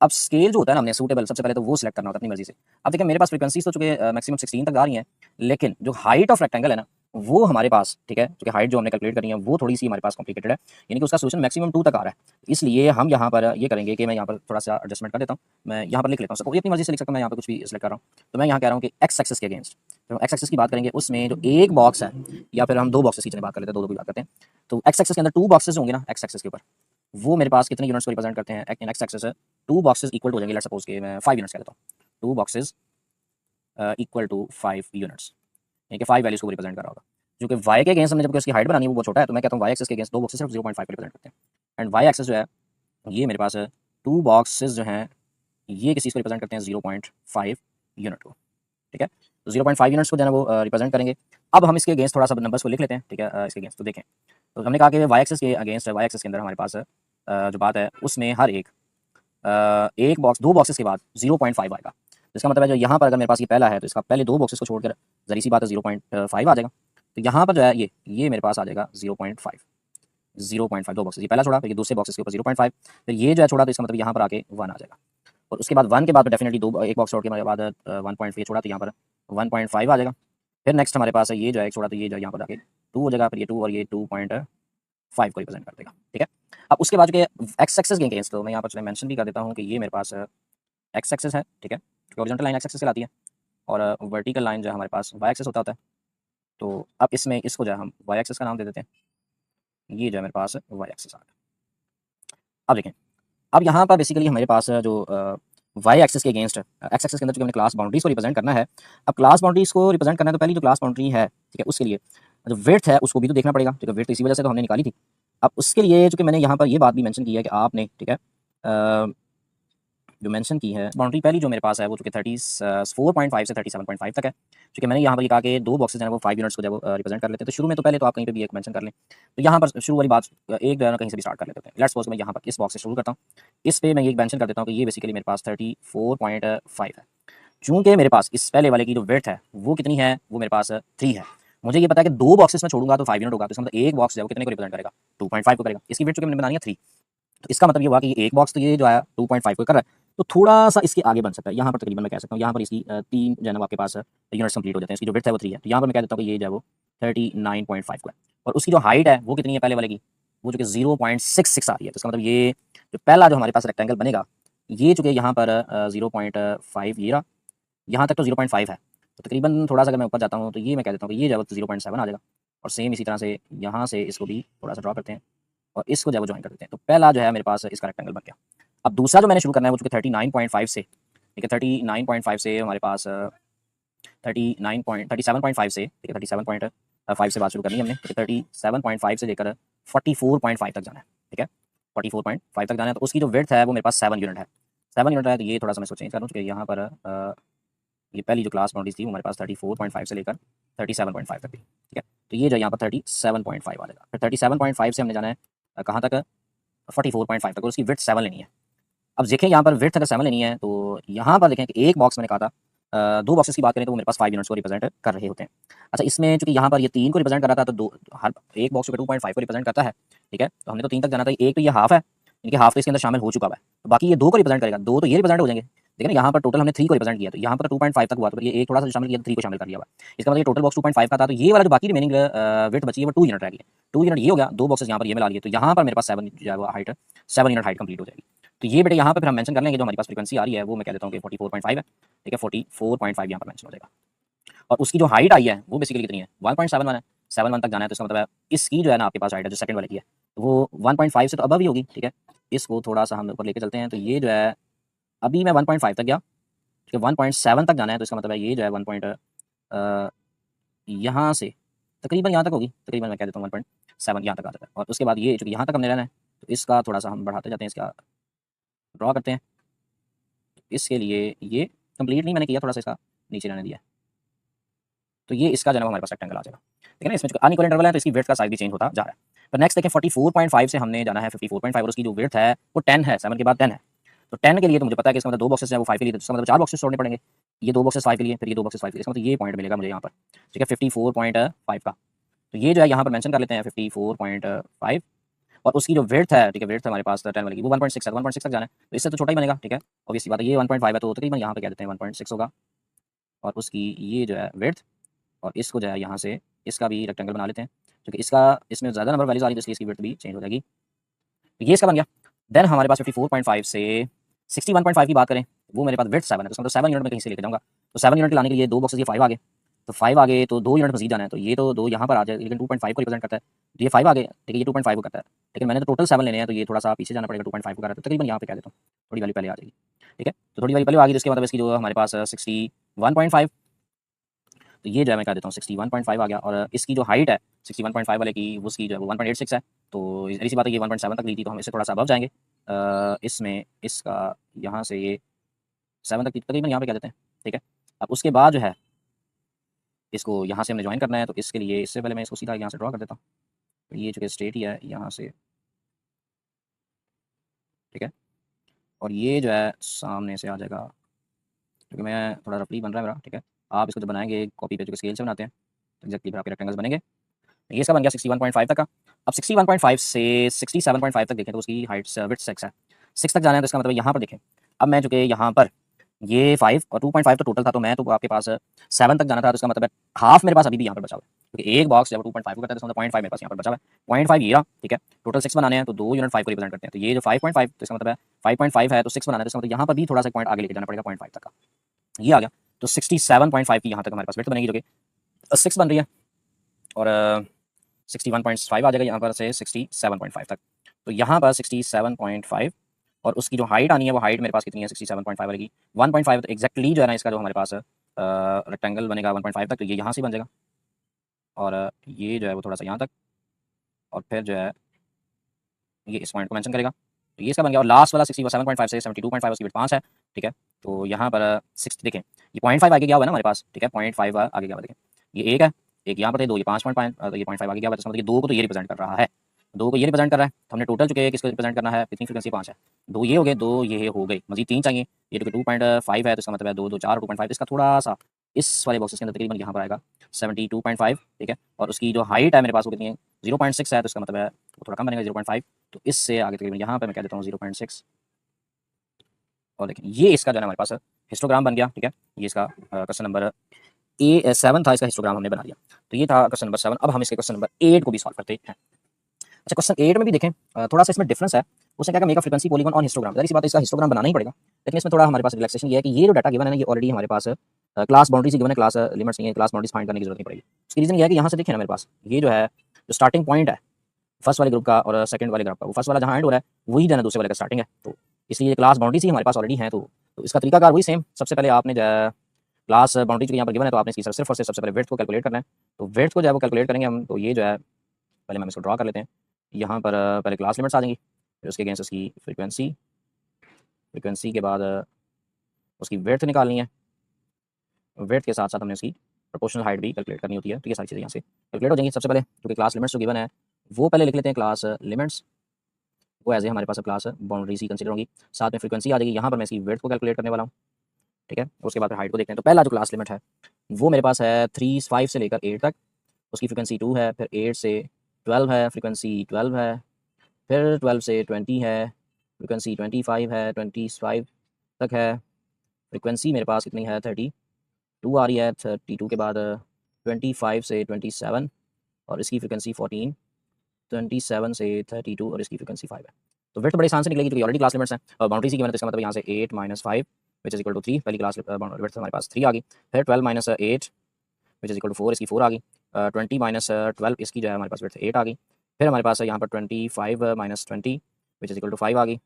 अब स्केल जो होता है ना, हमने सूटेबल सबसे पहले तो वो सिलेक्ट करना होता है अपनी मर्जी से। अब देखिए मेरे पास फ्रीक्वेंसीज तो चुके मैक्सिमम 16 तक आ रही हैं, लेकिन जो हाइट ऑफ रेक्टेंगल है ना वो हमारे पास, ठीक है, क्योंकि हाइट जो हमने कैलकुलेट करनी है वो थोड़ी सी हमारे पास कॉम्प्लिकेटेड है, यानी कि उसका सोल्यूशन मैक्सिमम 2 तक आ रहा है। इसलिए हम यहाँ पर ये करेंगे कि मैं यहाँ पर थोड़ा सा एडजस्टमेंट कर देता हूँ, मैं यहाँ पर लिख लेता हूँ, सबको अपनी मर्जी से लिख सकता हूँ, मैं यहाँ पर कुछ भी सिलेक्ट कर रहा हूँ। तो मैं यहाँ कह रहा हूँ कि एक्स एक्सिस के अगेंस्ट, तो एक्स एक्सिस की बात करेंगे उसमें जो एक बॉक्स है, या फिर हम 2 बॉक्सेस की बात कर लेते हैं, 2 की बात करते हैं। तो एक्स एक्सिस के अंदर 2 बॉक्सेस होंगे ना, एक्स एक्सिस के ऊपर वो मेरे पास कितने यूनिट्स को रिप्रेजेंट करते हैं, in x axis 2 boxes equal to हो जाएंगे, लेट्स सपोज के मैं 5 यूनिट्स कह लेता हूँ, 2 बॉक्सेस इक्वल टू 5 यूनिट्स, यानी कि 5 वैल्यूज को रिप्रेजेंट कर रहा होगा। जो कि वाई के अगेंस्ट हमने जब उसकी हाइट बनानी है वो बहुत छोटा है, तो मैं कहता हूँ वाई एक्सिस के अगेंस्ट 2 बॉक्सेस सिर्फ 0.5 को रिप्रेजेंट करते हैं। एंड वाई एक्सिस जो है ये मेरे पास 2 बॉक्सेस जो हैं ये किस चीज़ को रिप्रेजेंट करते हैं, 0.5 यूनिट को। ठीक है, तो 0.5 यूनिट्स को जो है वो रिप्रेजेंट करेंगे। अब हम इसके अगेंस्ट थोड़ा सा नंबर्स को लिख लेते हैं। ठीक है, इसके अगेंस्ट तो देखें, तो हमने कहा कि वाई एक्सिस के अगेंस्ट, वाई एक्सिस के अंदर हमारे पास जो बात है उसमें हर एक एक बॉक्स 2 बॉक्सेस के बाद 0.5 आएगा। इसका मतलब है जो यहाँ पर अगर मेरे पास ये पहला है तो इसका पहले 2 बॉक्सेस को छोड़कर ज़ाहिर सी बात है 0.5 आ जाएगा। तो यहाँ पर जो है ये मेरे पास आ जाएगा 0.5, 0.5 2 बॉक्सेस, ये पहला छोड़ा, फिर ये दूसरे बॉक्सेस के ऊपर 0.5, फिर ये जो है छोड़ा तो इसका मतलब यहाँ पर आके 1 आ जाएगा। और उसके बाद 1 के बाद तो डेफिनेटली 2 एक बॉक्स छोड़ के मेरे बाद 1.5 छोड़ा तो यहाँ पर 1.5 आ जाएगा। फिर नेक्स्ट हमारे पास है ये जो है एक छोड़ा तो ये जो है यहाँ पर आके 2 हो जाएगा, फिर ये 2 और ये 2.5 को रिप्रेजेंट कर देगा, ठीक है। अब उसके बाद जो एक्स एक्सेस के अगेंस्ट तो मैं यहाँ पर चलिए मेंशन भी कर देता हूँ कि ये मेरे पास एक्स एक्सेस है, ठीक है, क्योंकि हॉरिजॉन्टल लाइन एक्स एक्सेस कहलाती है और वर्टिकल लाइन जो है हमारे पास वाई एक्सेस होता है। तो अब इसमें इसको जो है हम वाई एक्सेस का नाम दे देते हैं, ये जो है मेरे पास वाई एक्सेस आ गया। अब देखें, अब यहाँ पर बेसिकली हमारे पास जो वाई एक्सेस के अगेंस्ट एक्स एक्सेस के अंदर जो हमने क्लास बाउंड्रीज को रिप्रेजेंट करना है। अब क्लास बाउंड्रीज को रिप्रेजेंट करना है तो पहली जो क्लास बाउंड्री है, ठीक है, उसके लिए जो विड्थ है उसको भी तो देखना पड़ेगा, ठीक है, विड्थ इसी वजह से तो हमने निकाली थी। अब उसके लिए चूँकि मैंने यहाँ पर ये बात भी मेंशन की है कि आपने, ठीक है, जो मेंशन की है बाउंड्री पहली जो मेरे पास है वो चूँकि 4.5 से 37.5 तक है। क्योंकि मैंने यहाँ पर ये कहा कि 2 बॉक्सेस हैं वो 5 यूनिट्स को जब वो रिप्रेजेंट कर लेते हैं तो शुरू में तो पहले तो आप कहीं पे भी एक मेंशन कर लें। तो यहाँ पर शुरू वाली बात एक जो है ना कहीं से भी स्टार्ट कर लेते हैं। लेट्स सपोज मैं यहाँ पर इस बॉक्स से शुरू करता हूँ, इस पे मैं ये मेंशन कर देता हूँ कि ये बेसिकली मेरे पास 34.5 है। चूँकि मेरे पास इस पहले वाले की जो विड्थ है वो कितनी है, वो मेरे पास 3 है। मुझे ये पता है कि 2 बॉक्सेस में छोड़ूंगा तो 5 यूनिट होगा, तो इसका मतलब एक बॉक्स जो है वो कितने को रिप्रेजेंट करेगा, 2.5 को करेगा। इसकी विड्थ चूँकि मैंने बनानी है 3, तो इसका मतलब ये हुआ कि ये एक बॉक्स तो ये जो है 2.5 को कर रहा है, तो थोड़ा-सा इसके आगे बन सकता है। यहाँ पर तकरीबन मैं कह सकता हूँ यहाँ पर इसकी 3 जो है ना आपके पास यूनिट्स कंप्लीट हो जाते हैं। इसकी जो विड्थ है वो 3 है। तो यहाँ पर मैं कह देता हूँ कि ये जो है वो 39.5 को है और उसकी जो हाइट है वो कितनी है पहले वाले की, वो जो कि 0.66 आ रही है। तो इसका मतलब ये जो पहला जो हमारे पास रेक्टेंगल बनेगा, ये चूँकि यहाँ पर 0.5 ये रहा, यहाँ तक तो 0.5 है। तो तकरीबन थोड़ा-सा अगर मैं ऊपर जाता हूँ तो ये मैं कह देता हूँ कि ये जो है वो 0.7 आ जाएगा और सेम इसी तरह से यहाँ से इसको भी थोड़ा-सा ड्रॉ करते हैं और इसको जो है वो जॉइन कर देते हैं। तो पहला जो है मेरे पास इसका रेक्टेंगल बन गया। अब दूसरा जो मैंने शुरू करना है वो चूँकि 39.5 से, ठीक है, 39.5 से हमारे पास 37.5 से, ठीक है, 37.5 से बात शुरू करनी है हमने, ठीक है, 37.5 से लेकर 44.5 तक जाना है, ठीक है, 44.5 तक जाना है। तो उसकी जो विड्थ है वो मेरे पास 7 यूनिट है, 7 यूनिट है। तो ये थोड़ा-सा मैं इसको चेंज कर दूँ क्योंकि यहाँ पर ये पहली जो क्लास बाउंड्रीज थी वो हमारे पास 34.5 से लेकर 37.5 तक थी, ठीक है। तो ये जो यहाँ पर 37.5 आ जाएगा। फिर 37.5 से हमने जाना है कहाँ तक, 44.5 तक, और उसकी विड्थ 7 लेनी है। अब देखें यहाँ पर विड्थ अगर 7 लेनी है तो यहाँ पर देखें कि एक बॉक्स मैंने कहा था 2 बॉक्सेस की बात करें तो वो मेरे पास 5 यूनिट्स को रिप्रेजेंट कर रहे होते हैं। अच्छा, इसमें चूँकि यहाँ पर ये 3 को रिप्रेजेंट कर रहा था तो दो हर एक बॉक्स जो 2.5 को रिप्रेजेंट करता है, ठीक है। तो हमने तो 3 तक जाना था, एक तो ये हाफ है, इनके हाफ तो इसके अंदर शामिल हो चुका हुआ है। तो बाकी ये 2 को रिप्रेजेंट करेगा, 2 तो ये रिप्रेजेंट हो जाएंगे। देखिए ना यहाँ पर टोटल हमने 3 को रिप्रेजेंट किया, तो यहाँ पर 2.5 तक हुआ, तो ये एक थोड़ा सा शामिल किया तो 3 को शामिल कर लिया हुआ। इसका मतलब ये टोटल बॉक्स 2.5 का था, तो ये वाला जो बाकी रिमेनिंग विड्थ बची है वो 2 यूनिट रह गई है। 2 यूनिट ये हो गया, 2 बॉक्सेस यहाँ पर ये मिला लिए, तो यहाँ पर मेरे पास 7 जो है वो हाइट 7 यूनिट हाइट कंप्लीट हो जाएगी। तो ये बेटे यहाँ पे फिर हम मेंशन कर लेंगे जो हमारी पास फ्रीक्वेंसी आ रही है वो मैं कह देता हूँ कि 44.5 है, ठीक है, 44.5 यहाँ पर मेंशन हो जाएगा। और उसकी जो हाइट आई है वो बेसिकली कितनी है, 1.71 है, 71 तक जाना है। तो इसका मतलब है इसकी जो है ना आपके पास हाइट है जो सेकंड वाले की है वो 1.5 से तो अबव ही होगी, ठीक है। इसको थोड़ा सा हम ऊपर लेके चलते हैं, तो ये जो है अभी मैं 1.5 तक गया, ठीक है, 1.7 तक जाना है। तो इसका मतलब है ये जो है 1 यहाँ से तकरीबन यहाँ तक होगी, तकरीबन मैं कह देता हूँ 1.7 यहाँ तक आ जाता है। और उसके बाद ये चूँकि यहाँ तक हमने रहना है तो इसका थोड़ा सा हम बढ़ाते जाते हैं, इसका ड्रॉ करते हैं। इसके लिए ये कंप्लीट नहीं मैंने किया, थोड़ा सा इसका नीचे रहने दिया, तो ये इसका जो है हमारे पास रेक्टेंगल आ जाएगा। ठीक है ना, इसमें जो अनइक्वल इंटरवल है तो इसकी विड्थ का साइज भी चेंज होता जा रहा है। तो नेक्स्ट देखें 44.5 से हमने जाना है 54.5 और उसकी जो विड्थ है वो 10 है, 7 के बाद 10 है। तो 10 के लिए तो मुझे पता है कि इसका मतलब 2 बॉक्सेस हैं वो 5 के लिए, तो इसका मतलब 4 बॉक्सेस छोड़ने पड़ेंगे। ये 2 बॉक्सेस 5 के लिए, फिर ये 2 बॉक्सेस 5 के लिए, इसका मतलब ये पॉइंट मिलेगा मुझे यहाँ पर, ठीक है, 54.5 का। तो ये जो है यहाँ पर मेंशन कर लेते हैं 54.5 और उसकी जो विड्थ है, ठीक है, विड्थ हमारे पास 10 वाली वो 1.6 है, 1.6 तक जाना है, तो इससे तो छोटा ही बनेगा, ठीक है, ऑब्वियसली बात है। ये 1.5 है तो तकरीबन यहाँ पे कह देते हैं 1.6 होगा और उसकी ये जो है विड्थ और इसको जो है यहाँ से इसका भी रेक्टेंगल बना लेते हैं क्योंकि इसका इसमें ज़्यादा नंबर वैल्यूज आ रही है तो इसलिए इसकी विड्थ भी चेंज हो जाएगी। तो ये इसका बन गया। देन हमारे पास 54.5 से 61.5 की बात करें, वो मेरे पास विड्थ 7 है, तो मतलब 7 यूनिट में कहीं से लेकर जाऊँगा। तो 7 यूनिट लाने के लिए 2 बॉक्सेस ये 5 आ गए, तो 5 आ गए तो 2 यूनिट मज़ीद जाना है, तो ये तो 2 यहाँ पर आ जाए लेकिन 2.5 को रिप्रेजेंट करता है, तो ये 5 आ गए, ठीक है, ये 2.5 को करता है। लेकिन मैंने तो टोटल 7 लेने हैं तो ये थोड़ा सा पीछे जाना पड़ेगा, 2.5 को कर रहा है, तो तकरीबन यहाँ पे कह देता हूँ थोड़ी वैल्यू पहले आ जाएगी, ठीक है। तो थोड़ी वैल्यू पहले आ गई तो इसके मतलब इसकी जो हमारे पास 61.5, तो ये जो है मैं कह देता हूँ 61.5 आ गया और इसकी जो हाइट है 61.5 वाले की उसकी जो है वो 1.86 है। तो ज़ाहिर सी बात है ये 1.7 तक ली थी तो हम इससे थोड़ा सा अबव जाएँगे। इसमें इसका यहाँ से ये 7 तक तकरीबन यहाँ पे कह देते हैं, ठीक है। अब उसके बाद जो है इसको यहाँ से हमने जॉइन करना है, तो इसके लिए इससे पहले मैं इसको सीधा यहाँ से ड्रॉ कर देता हूँ। तो ये चूँकि स्ट्रेट ही है यहाँ से, ठीक है, और ये जो है सामने से आ जाएगा क्योंकि मैं थोड़ा रफली बन रहा है मेरा, ठीक है। आप इसको जब बनाएंगे कॉपी पे जो स्केल से बनाते हैं, एग्जैक्टली फिर आपके रेक्टेंगल्स बनेंगे। ये इसका बन गया 61.5 तक का। अब 61.5 से 67.5 तक देखें तो उसकी हाइट विड्थ 6 है। 6 तक जाना है तो इसका मतलब यहाँ पर देखें, अब मैं चूँकि यहाँ पर ये 5 और 2.5 तो टोटल था, तो मैं तो आपके पास 7 तक जाना था, तो इसका मतलब है हाफ मेरे पास अभी भी यहाँ पर बचा हुआ है, क्योंकि एक बॉक्स जब 2.5 को करता है तो 0.5 मेरे पास यहाँ पर बचा हुआ है। 0.5 ये रहा, ठीक है। टोटल 6 बनाने हैं तो 2 यूनिट 5 को रिप्रेजेंट करते हैं, तो ये जो 5.5 तो इसका मतलब है 5.5 है, तो 6 बनाना है तो इसका मतलब यहाँ पर भी थोड़ा सा पॉइंट आगे लेके जाना पड़ेगा 0.5 तक का। ये आ गया, तो 67.5 की यहाँ तक हमारे पास विड्थ बनेगी, जो कि 6 बन रही है, और 61.5 आ जाएगा यहाँ पर से 67.5 तक। तो यहाँ पर 67.5 और उसकी जो हाइट आनी है वो हाइट मेरे पास कितनी है 67.5 वाली की 1.5, तो एक्जैक्टली जो है ना इसका जो हमारे पास रेक्टेंगल बनेगा 1.5 तक, तो ये यहाँ से बन जाएगा, और ये जो है वो थोड़ा सा यहाँ तक, और फिर जो है ये इस पॉइंट को मेंशन करेगा, तो ये इसका बन गया। और लास्ट वाला 67.5 से 72.5 उसकी विड्थ 5 है, ठीक है। तो यहाँ पर 6 देखें, ये 0.5 आगे गया हुआ है ना हमारे पास, ठीक है। 0.5 आगे गया हुआ, देखें ये एक है, एक यहाँ पर है, दो ये 5.5, तो ये 0.5 आगे गया हुआ है, तो मतलब ये दो को तो ये रिप्रेजेंट कर रहा है, दो को ये रिप्रेजेंट कर रहा है। तो हमने टोटल चुके किसको रिप्रेजेंट करना है, कितनी फ्रीक्वेंसी 5 है, दो ये हो गए, दो ये हो गई, मजीद 3 चाहिए। ये जो 2.5 है तो इसका मतलब है 2 2 4 2.5, इसका थोड़ा सा इस वाले बॉक्सेस के अंदर तकरीबन यहाँ पर आएगा 72.5, ठीक है। और उसकी जो हाइट है मेरे पास वो कितनी है 0.6 है, तो इसका मतलब है वो थोड़ा कम बनेगा 0.5, तो इससे आगे तकरीबन यहाँ पे मैं कह देता हूँ 0.6। और देखिए ये इसका जो है हमारे पास हिस्टोग्राम बन गया, ठीक है। ये इसका क्वेश्चन नंबर A7 था, इसका हिस्टोग्राम हमने बना लिया। तो ये था क्वेश्चन नंबर 7। अब हम इसके क्वेश्चन नंबर 8 को भी सॉल्व करते हैं। अच्छा, क्वेश्चन 8 में भी देखें थोड़ा सा इसमें डिफरेंस है। उसने क्या make a frequency polygon on histogram, जाहिर सी बात है इसका हिस्टोग्राम बनाना ही पड़ेगा, लेकिन इसमें थोड़ा हमारे पास रिलैक्सेशन ये है कि ये जो डाटा गिवन है ना ये ऑलरेडी हमारे पास क्लास बाउंड्री से गिवन है, क्लास लिमिट्स नहीं है, क्लास बाउंड्रीज फाइंड करने की जरूरत नहीं पड़ेगी। उसकी रीजन ये है कि यहाँ से देखिए ना मेरे पास ये जो है जो स्टार्टिंग पॉइंट है फर्स्ट वाले ग्रुप का और सेकंड वाले ग्रुप का, वो फर्स्ट वाला जहाँ एंड हो रहा है वही जो है दूसरे वाले का स्टार्टिंग है, तो इसलिए क्लास बाउंड्रीज ही हमारे पास ऑलरेडी है। तो इसका तरीकाकार वही सेम, सबसे पहले आपने जो है क्लास बाउंड्री जो यहाँ पर गिवन है तो आपने इसकी सिर्फ और सिर्फ सबसे पहले विड्थ को कैलकुलेट करना है। तो विड्थ को जो है वो कैलकुलेट करेंगे हम, तो ये जो है पहले हम इसको ड्रॉ कर लेते हैं। यहाँ पर पहले क्लास लिमिट्स आ जाएंगी, फिर उसके अगेंस्ट उसकी फ्रीक्वेंसी, फ्रीक्वेंसी के बाद उसकी विड्थ निकालनी है, विड्थ के साथ साथ हमने उसकी प्रोपोर्शनल हाइट भी कैलकुलेट करनी होती है। तो ये सारी चीज़ें यहाँ से कैलकुलेट हो जाएंगी। सबसे पहले क्योंकि क्लास लिमिट्स जो गिवन है वो पहले लिख लेते हैं, क्लास लिमिट्स वो एज ए हमारे पास क्लास बाउंड्रीज ही कंसिडर होंगी, साथ में फ्रीक्वेंसी आ जाएगी। यहाँ पर मैं इसकी विड्थ को कैलकुलेट करने वाला हूँ, ठीक है। उसके बाद हाइट को देखते हैं। तो पहला जो क्लास लिमिट है वो मेरे पास है 5 से लेकर 8 तक, उसकी फ्रीक्वेंसी 2 है, फिर 8 से 12 है, फ्रीक्वेंसी 12 है, फिर 12 से 20 है, फ्रीक्वेंसी 25 है, 25 तक है, फ्रीक्वेंसी मेरे पास कितनी है 32 आ रही है, 32 के बाद 25 से 27 और इसकी फ्रीक्वेंसी 14, 27 से 32 और इसकी फ्रीक्वेंसी 5 है। तो विड्थ बड़े आसान से निकलेगी क्योंकि ऑलरेडी क्लास लिमिट्स हैं और बाउंड्री सी गिवन है, तो इसका मतलब यहाँ से 8 minus 5 which is equal to 3, पहली क्लास विड्थ हमारे पास 3 आ गई। फिर 12 minus 8 which is equal to 4, इसकी 4 आ गई। 20 माइनस 12 इसकी जो है हमारे पास विड्थ 8 आ गई। फिर हमारे पास यहाँ पर 25 minus 20 which is equal to 5 आ गई।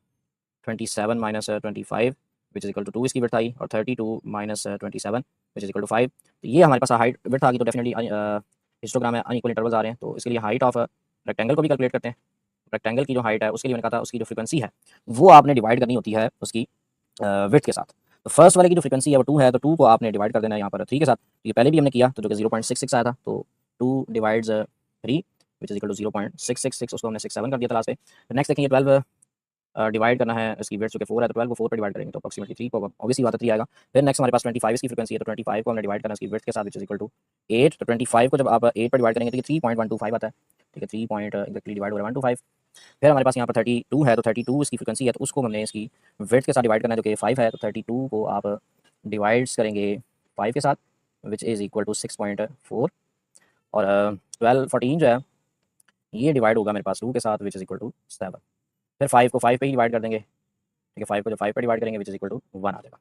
27 minus 25 which is equal to 2 इसकी विड्थ आई, और 32 minus 27 which is equal to 5। तो ये हमारे पास हाइट विड्थ आ गई। तो डेफिनेटली हिस्टोग्राम में अनइक्वल इंटरवल्स आ रहे हैं, तो इसके लिए हाइट ऑफ रेक्टेंगल को भी कैलकुलेट करते हैं। रेक्टेंगल की जो हाइट है उसके लिए मैंने कहा था उसकी जो फ्रीक्वेंसी है वो आपने डिवाइड करनी होती है उसकी विड्थ के साथ। तो फर्स्ट वाले की जो फ्रीक्वेंसी है वो 2 है, तो 2 को आपने डिवाइड कर देना है यहाँ पर 3 के साथ। ये पहले भी हमने किया तो जो कि 0.66 आया था, तो 2 divides 3 which is equal to 0.666, उसको हमने 67 कर दिया था लास्ट पे। नेक्स्ट देखेंगे 12 डिवाइड करना है, इसकी वेट जो कि 4 है, तो 12 को 4 पर डिवाइड करेंगे तो अप्रॉक्सिमेटली 3 को ऑब्वियसली बात है 3 आएगा। फिर नेक्स्ट हमारे पास 25 इसकी फ्रीक्वेंसी है, तो 25 को हमने डिवाइड करना है इसकी वेट के साथ विच इज इक्वल टू 8। तो 25 को जब आप 8 पर डिवाइड करेंगे तो ये 3.125 आता है, ठीक है। 3 पॉइंट एक्जैक्टली डिवाइड हो रहा है 125। फिर हमारे पास यहाँ पर 32 है, तो 32 इसकी फ्रीक्वेंसी है, तो उसको हमने इसकी वेट के साथ डिवाइड करना है जो कि 5 है। तो 32 को आप डिवाइड्स करेंगे 5 के साथ विच इज़ इक्वल टू 6.4, और 12 14 जो है ये डिवाइड होगा मेरे पास 2 के साथ विच इज़ इक्वल टू 7। फिर 5 को 5 पे ही डिवाइड कर देंगे, ठीक है। 5 को जो 5 पे डिवाइड करेंगे विच इज़ इक्वल टू 1 आ जाएगा।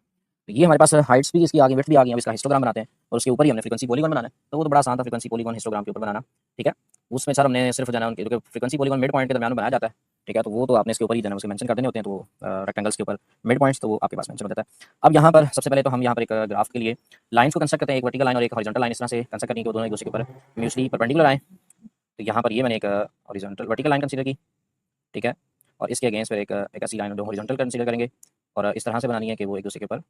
तो ये हमारे पास हाइट्स भी इसकी आ गई, विड्थ भी आ गई। अब इसका हिस्टोग्राम बनाते हैं और उसके ऊपर ही हमने फ्रीक्वेंसी पॉलीगॉन बनाना है, तो वो तो बड़ा आसान था फ्रीक्वेंसी पॉलीगॉन हिस्टोग्राम के ऊपर बनाना, ठीक है। उसमें सर हमने सिर्फ जाना उनके, क्योंकि फ्रीक्वेंसी पॉलीगॉन मिड पॉइंट के दरमियान बनाया जाता है, ठीक है। तो वो तो आपने इसके ऊपर ही जाना उसके मेंशन कर देने होते हैं, तो रेक्टेंगल्स के ऊपर मिड पॉइंट्स तो वो आपके पास मेंशन हो जाता है। अब यहाँ पर सबसे पहले तो हम यहाँ पर एक ग्राफ के लिए लाइन्स को कंस्ट्रक्ट करते हैं, एक वर्टिकल लाइन और एक हॉरिजॉन्टल लाइन इस तरह से कंस्ट्रक्ट करनी है कि वो दोनों एक दूसरे के ऊपर म्यूचुअली परपेंडिकुलर आए। तो यहाँ पर ये मैंने एक हॉरिजॉन्टल वर्टिकल लाइन कंसीडर की, ठीक है, और इसके अगेंस्ट फिर एक ऐसी लाइन जो हॉरिजॉन्टल कंसीडर करेंगे और इस तरह से बनानी है कि वो एक दूसरे के ऊपर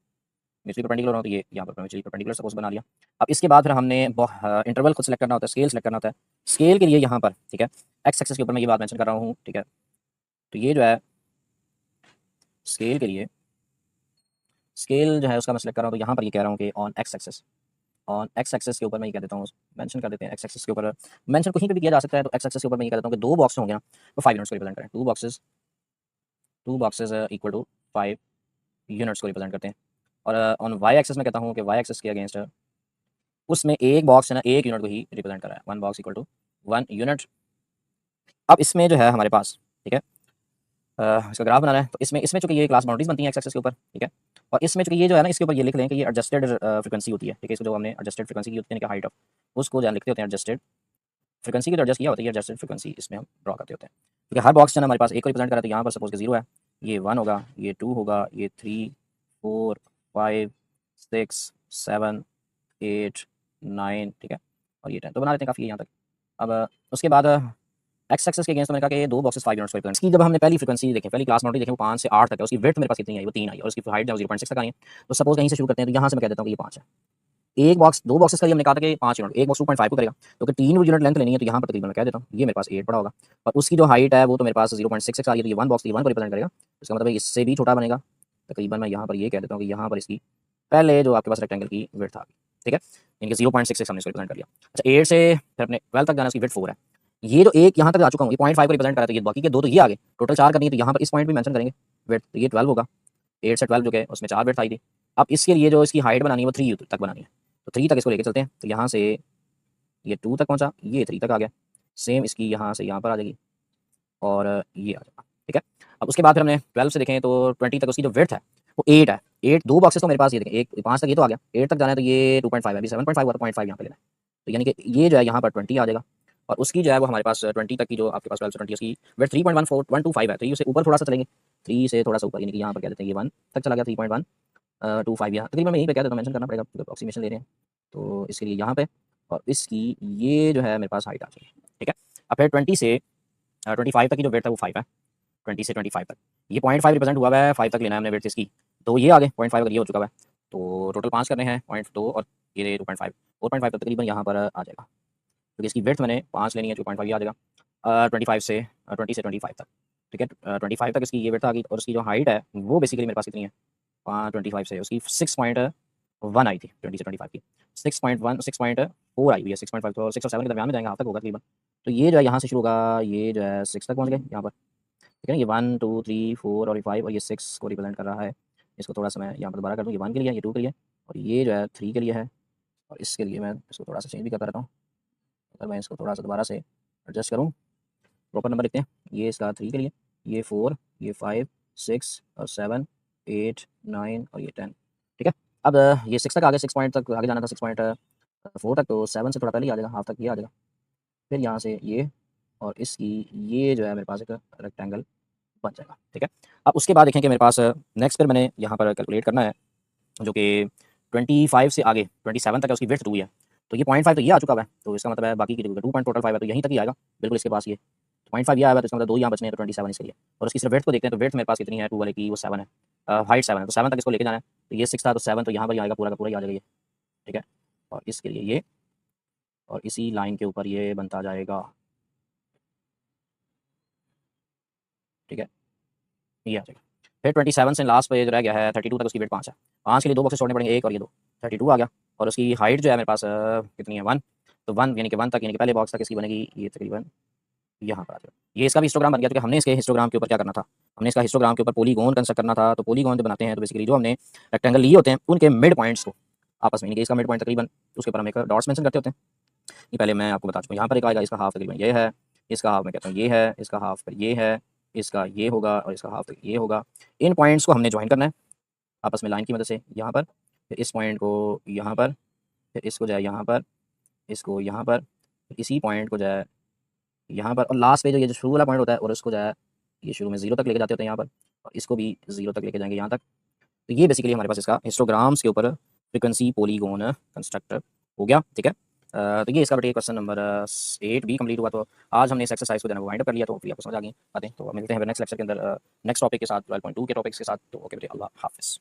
म्यूचुअली परपेंडिकुलर हो। तो ये यहाँ पर म्यूचुअली परपेंडिकुलर सपोज बना लिया। अब इसके बाद फिर हमने इंटरवल खुद सेलेक्ट करना होता है, स्केल सेलेक्ट करना होता है। स्केल के लिए यहाँ पर, ठीक है, एक्स एक्सेस के ऊपर मैं ये बात मेंशन कर रहा हूँ, ठीक है। तो ये जो है स्केल के लिए स्केल जो है उसका मैं सेलेक्ट कर रहा हूँ, तो यहाँ पर ये कह रहा हूँ कि ऑन एक्स एक्सेस के ऊपर मैं ये कह देता हूँ, मेंशन कर देते हैं एक्स एक्सेस के ऊपर, मेंशन कहीं पे भी किया जा सकता है। तो एक्स एक्सेस के ऊपर मैं ये कह देता हूँ कि 2 बॉक्स होंगे ना, वो 5 यूनिट्स को रिप्रेजेंट करें। 2 बॉक्सेस इक्वल टू 5 यूनिट्स को रिप्रेजेंट करते हैं। और ऑन वाई एक्सेस में कहता हूँ कि वाई एक्सेस के अगेंस्ट उसमें एक बॉक्स है ना 1 यूनिट को ही रिप्रेजेंट कर रहा है। 1 बॉक्स इक्वल टू 1 यूनिट। अब इसमें जो है हमारे पास, ठीक है, इसका ग्राफ बनाना है। तो इसमें इसमें चूंकि ये क्लास बाउंड्रीज बनती हैं एक्स एक्सेस के ऊपर, ठीक है। और इसमें चूंकि ये जो है ना, इसके ऊपर ये लिख लें कि ये एडजस्टेड फ्रीक्वेंसी होती है, ठीक है। इसको जो हमने एडजस्टेड फ्रीक्वेंसी की होती है, हाइट ऑफ, उसको जो है लिखते होते हैं एडजस्टेड फ्रीक्वेंसी की। तो एडजस्ट किया होता है, ये एडजस्टेड फ्रीक्वेंसी इसमें हम ड्रॉ करते होते हैं। क्योंकि हर बॉक्स जो है ना हमारे पास एक को रिप्रेजेंट कर रहा है। तो यहाँ पर सपोज कि 0 है, ये 1 होगा, ये 2 होगा, ये 3 4 5 6 7 8 9, ठीक है, और ये 10। तो बना लेते हैं, काफ़ी है यहाँ तक। अब उसके बाद एक्स एक्सेस के अगेंस्ट मैंने कहा कि ये 2 बॉक्सेस 5 यूनिट्स को रिप्रेजेंट। इसकी जब हमने पहली फ्रीक्वेंसी देखी, पहली क्लास बाउंड्री देखी, वो 5 से 8 तक है। उसकी विड्थ मेरे पास कितनी आई, वो 3 आई, और उसकी हाइट जो 0.6 तक आई है। तो सपोज कहीं से शुरू करते हैं, तो यहाँ से मैं कह देता हूँ कि ये 5 है। एक बॉक्स 2 बॉक्सेस का ही हमने कहा था कि 5 यूनिट, एक बॉक्स 2.5 को करेगा। तो कि 3 यूनिट लेंथ लेनी है, तो यहाँ पर तकरीबन मैं कह देता हूँ ये मेरे पास 8 पड़ा होगा। और उसकी जो हाइट है वो तो मेरे पास 0.66 आ रही है। तो ये 1 बॉक्स 1 को रिप्रेजेंट करेगा। इसका मतलब है इससे भी छोटा बनेगा। तकरीबन मैं यहाँ पर ये कह देता हूँ कि यहाँ पर इसकी पहले जो आपके पास रेक्टेंगल की विड्थ आ गई, ठीक है, इनके 0.66 हमने इसको रिप्रेजेंट कर लिया। अच्छा, 8 से फिर अपने 12 तक जाना, इसकी विड्थ 4 है। ये जो एक यहाँ तक आ चुका हूँ, ये 0.5 को रिप्रेजेंट कर रहा था, ये बाकी के 2 तो ये आ गए, टोटल 4 करनी है। तो यहाँ पर इस पॉइंट भी मेंशन करेंगे विड्थ, तो ये 12 होगा। 8 से 12 जो है उसमें 4 विड्थ आई थी। अब इसके लिए जो इसकी हाइट बनानी है वो 3 तक बनानी है। तो 3 तक इसको लेके चलते हैं। तो यहाँ से ये 2 तक पहुँचा, ये 3 तक आ गया। सेम इसकी यहाँ से यहाँ पर आ जाएगी, और ये आ जाएगा, ठीक है। अब उसके बाद फिर हमने 12 से देखें तो 20 तक उसकी जो विड्थ है वो 8 है। 8 2 बॉक्सेस तो मेरे पास ये देखें, एक 5 तक ये तो आ गया। 8 तक जाना है तो ये 2.5 है, अभी 7.5 हुआ, तो 0.5 यहाँ पे लेना है। तो यानी कि ये जो है यहाँ पर 20 आ जाएगा। और उसकी जो है वो हमारे पास 20 तक की जो आपके पास 12 से 20 उसकी विड्थ 3.14125 है। तो ये उससे ऊपर थोड़ा सा चलेंगे, 3 से थोड़ा सा ऊपर, यानी कि यहाँ पर कह देते हैं ये 1 तक चला गया, 3.125 यहाँ तकरीबन। मैं यहीं पे कह देता हूँ, मेंशन करना पड़ेगा क्योंकि अप्रोक्सीमेशन ले रहे हैं। तो इसके लिए यहाँ पे, और इसकी ये जो है मेरे पास हाइट आ जाएगी, ठीक है। अब फिर 20 से 25 तक की जो वेट है वो 5 है। 20 से 25 तक ये 0.5 रिप्रेजेंट हुआ है, 5 तक लेना है हमने वेट इसकी। तो ये आ गए 0.5 अगर ये हो चुका है, तो टोटल 5 करने हैं, 0.2 और ये 2.5, 4.5 तक तकरीबन यहाँ पर आ जाएगा। क्योंकि इसकी वेट मैंने 5 लेनी है, 2.5 ये आ जाएगा। 25 से 20 से 25 तक, ठीक है। 25 तक इसकी ये वेट आ गई। और उसकी जो हाइट है वो बेसिकली मेरे पास कितनी है, 25 से उसकी 6.1 आई थी, 20 से 25 की 6.1 6.4 आई हुई है। 6.5 तो 6 और 7 के दरमियान में जाएंगे, हाफ तक होगा तकरीबन। तो ये जो है यहाँ से शुरू होगा, ये जो है 6 तक पहुँच गए यहाँ पर, ठीक है। ये 1 2 3 4 और ये 5, और ये 6 को रिप्रेजेंट कर रहा है। इसको थोड़ा सा मैं यहाँ पर दोबारा कर दूँ, ये 1 के लिए है, ये 2 के लिए है, और ये जो है 3 के लिए है। और इसके लिए मैं इसको थोड़ा सा चेंज भी करता रहता हूँ। अगर मैं इसको थोड़ा सा दोबारा से एडजस्ट करूँ, प्रॉपर नंबर लिखते हैं। ये इसका 3 के लिए, ये 4, ये 5 6 और 7 8 9 और ये 10, ठीक है। अब ये 6 तक आ गए, 6 पॉइंट तक आगे जाना था, 6.4 तक। तो 7 से थोड़ा पहले ही आ जाएगा, हाफ तक ये आ जाएगा। फिर यहाँ से ये, और इसकी ये जो है मेरे पास एक रेक्टेंगल बन जाएगा, ठीक है। अब उसके बाद देखें कि मेरे पास नेक्स्ट फिर मैंने यहाँ पर कैलकुलेट करना है, जो कि 25 से आगे 27 तक है, उसकी विड्थ 2 है। तो ये 0.5 तो ये आ चुका है। तो इसका मतलब है बाकी की 2.5 है, तो यहीं तक ही आएगा बिल्कुल इसके पास। ये 0.5 ये आया है, तो इसका मतलब 2 यहाँ बचने हैं, तो 27 इसके लिए। और उसकी सिर्फ विड्थ को देखते हैं, तो विड्थ मेरे पास कितनी है 2 वाले की, वो 7 है। हाइट 7 है, तो 7 तक इसको लेके जाना है। तो ये 6 था, तो 7 तो यहाँ पर ही आएगा, पूरा का पूरा ही आ जाएगा ये, ठीक है। और इसके लिए ये, और इसी लाइन के ऊपर ये बनता जाएगा, ठीक है, ये आ जाएगा। फिर 27 से लास्ट पे जो रह गया है 32 तक, उसकी वेट 5 है। 5 के लिए 2 बॉक्सेस छोड़ने पड़ेंगे, एक और ये 2, 32 आ गया। और उसकी हाइट जो है मेरे पास कितनी है 1। तो 1 यानी कि 1 तक, यानी कि पहले बॉक्स तक इसकी बनेगी ये तकरीबन यहाँ पर आ जाएगा। ये इसका भी हिस्टोग्राम बन गया, क्योंकि हमने इसके हिस्टोग्राम के ऊपर क्या करना था, हमने इसका हिस्टोग्राम के ऊपर पॉलीगॉन कंस्ट्रक्ट करना था। तो पॉलीगॉन जो बनाते हैं, तो बेसिकली जो हमने रेक्टेंगल लिए होते हैं उनके मिड पॉइंट्स को आपस में, यानी कि इसका मिड पॉइंट तकरीबन, उसके ऊपर हम एक डॉट्स मेंशन करते होते हैं। ये पहले मैं आपको बता चुका हूँ, यहाँ पर एक आएगा, इसका हाफ तकरीबन ये है, इसका हाफ मैं कहता हूँ ये है, इसका हाफ फिर ये है, इसका ये होगा, और इसका हाफ ये होगा। इन पॉइंट्स को हमने ज्वाइन करना है आपस में लाइन की मदद से यहाँ पर। फिर इस पॉइंट को यहाँ पर, फिर इसको जो है यहाँ पर, इसको यहाँ पर, फिर इसी पॉइंट को जो है यहाँ पर, और लास्ट पे जो ये जो शुरू वाला पॉइंट होता है, और उसको जो है ये शुरू में 0 तक लेके जाते होते हैं यहाँ पर, और इसको भी 0 तक लेके जाएंगे यहाँ तक। तो ये बेसिकली हमारे पास इसका हिस्टोग्राम्स के ऊपर फ्रीक्वेंसी पॉलीगॉन कंस्ट्रक्टर हो गया, ठीक है। तो ये इसका बेटे क्वेश्चन नंबर 8 भी कंप्लीट हुआ। तो आज हमने इस एक्सरसाइज को जो है वाइंड अप कर लिया। तो आपको समझ आ गई बातें। तो मिलते हैं नेक्स्ट लेक्चर के अंदर नेक्स्ट टॉपिक के साथ, 12.2 के टॉपिक्स के साथ। तो ओके बेटे, अल्लाह हाफिज़।